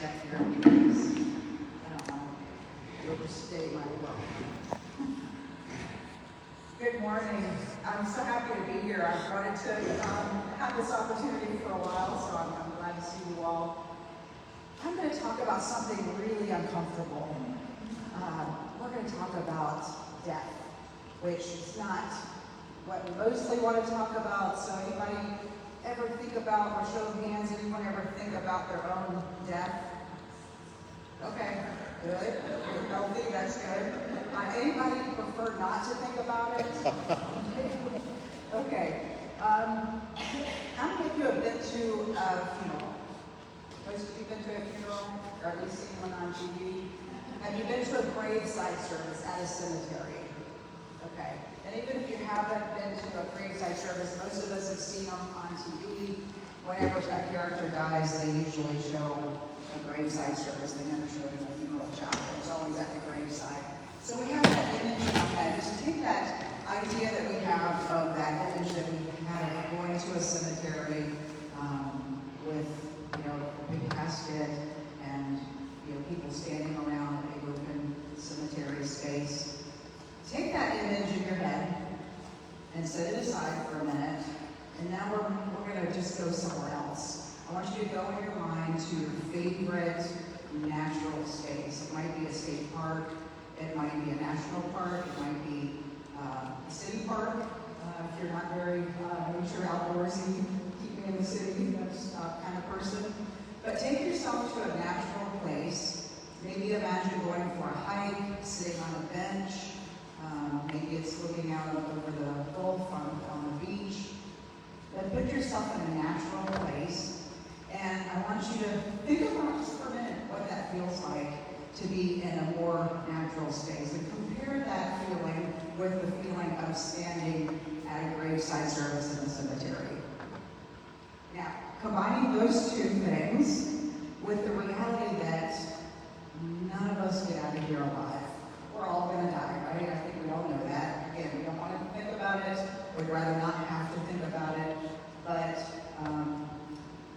that here because I don't want to overstay my welcome. Good morning. I'm so happy to be here. I've wanted to have this opportunity for a while, so I'm glad to see you all. I'm going to talk about something really uncomfortable. We're going to talk about death, which is not what we mostly want to talk about. So anybody ever think about, or show of hands, anyone ever think about their own death? Okay, good. You're healthy, that's good. Anybody prefer not to think about it? Okay. I'm going to take you a bit to a funeral. Most of you been to a funeral, or at least seen one on TV? Have you been to a graveside service at a cemetery? Okay. And even if you haven't been to a graveside service, most of us have seen them on TV. Whenever a character dies, they usually show a graveside service. They never show it in a funeral chapel. It's always at the graveside. So we have that image in our head. Just take that idea that we have of that image that we had of going to a cemetery with, a big casket and, people standing around a open cemetery space. Take that image in your head and set it aside for a minute. And now we're going to just go somewhere else. I want you to go in your mind to your favorite natural space. It might be a state park. It might be a national park. It might be a city park. If you're not very nature outdoorsy, keep me in the city, that's kind of person. But take yourself to a natural place. Maybe imagine going for a hike, sitting on a bench. Maybe it's looking out over the Gulf on the beach. But put yourself in a natural place. And I want you to think about just for a minute what that feels like to be in a more natural space. And compare that feeling with the feeling of standing at a graveside service in the cemetery. Now, combining those two things with the reality that none of us get out of here alive. We're all going to die, right? I think we all know that. Again, we don't want to think about it. We'd rather not have to think about it. But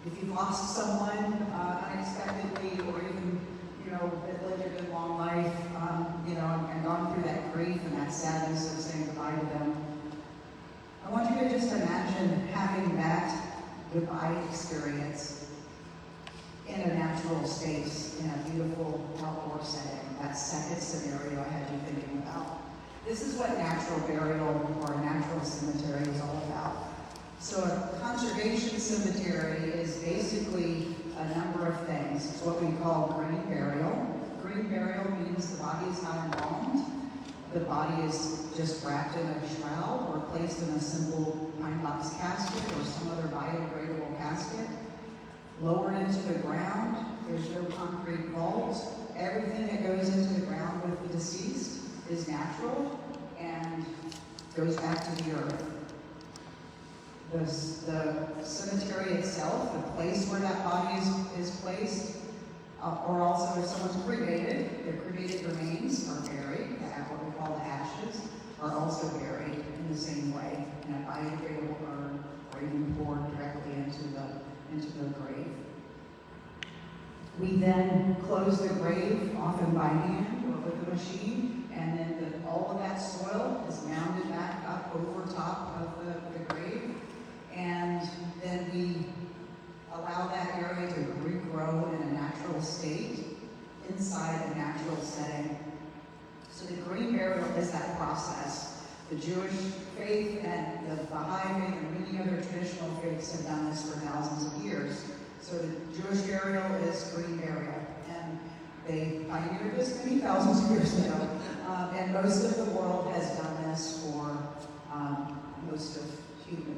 if you've lost someone unexpectedly, or even, lived a good long life, and gone through that grief and that sadness of saying goodbye to them, I want you to just imagine having that goodbye experience in a natural space, in a beautiful outdoor setting. That second scenario I had you thinking about. This is what natural burial or a natural cemetery is all about. So a conservation cemetery is basically a number of things. It's what we call green burial. Green burial means the body is not embalmed. The body is just wrapped in a shroud or placed in a simple pine box casket or some other biodegradable casket. Lowered into the ground. There's no concrete vault. Everything that goes into the ground with the deceased is natural and goes back to the earth. The cemetery itself, the place where that body is placed, or also if someone's cremated, their cremated remains are buried, what we call the ashes, are also buried in the same way, in a biodegradable urn, or even poured directly into the grave. We then close the grave, often by hand or with a machine, and then all of that soil is mounded back up over top of the grave, and then we allow that area to regrow in a natural state inside a natural setting. So the green burial is that process. The Jewish faith and the Baha'i faith and many other traditional faiths have done this for thousands of years. So the Jewish burial is green burial, and they pioneered this many thousands of years ago. And most of the world has done this for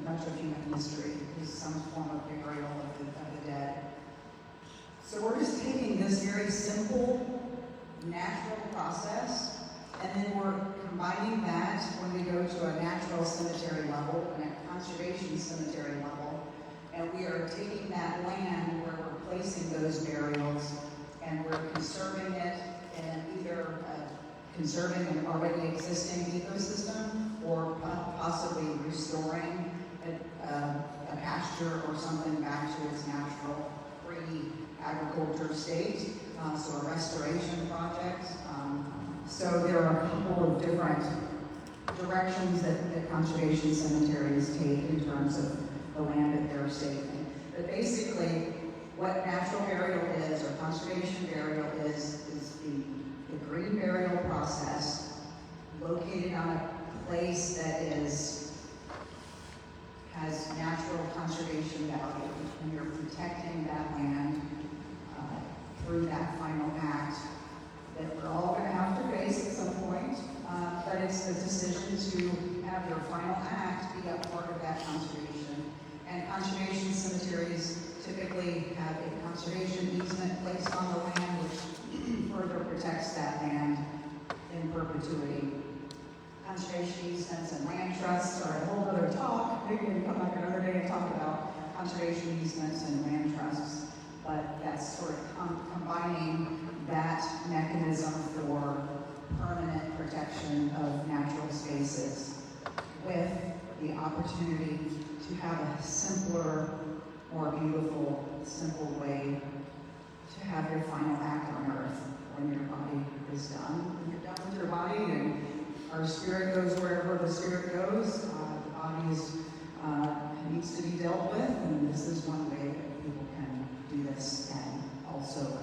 much of human history, is some form of burial of the dead. So we're just taking this very simple, natural process, and then we're combining that when we go to a natural cemetery level and a conservation cemetery level, and we are taking that land where we're placing those burials and we're conserving it and either conserving an already existing ecosystem or possibly restoring a pasture or something back to its natural agriculture state, so a restoration project. So there are a couple of different directions that conservation cemeteries take in terms of the land that they're saving. But basically, what natural burial is, or conservation burial is the green burial process located on a place that has natural conservation value, and you're protecting that land through that final act that we're all going to have to face at some point. But it's the decision to have your final act be a part of that conservation. And conservation cemeteries typically have a conservation easement placed on the land, which further protects that land in perpetuity. Conservation easements and land trusts are a whole other talk. Maybe we can come back another day and talk about conservation easements and land trusts. But that's sort of combining that mechanism for permanent protection of natural spaces with the opportunity to have a simpler, more beautiful, simple way to have your final act on earth when your body is done. When you're done with your body and our spirit goes wherever the spirit goes, the body needs to be dealt with, and this is one way that people can do this and also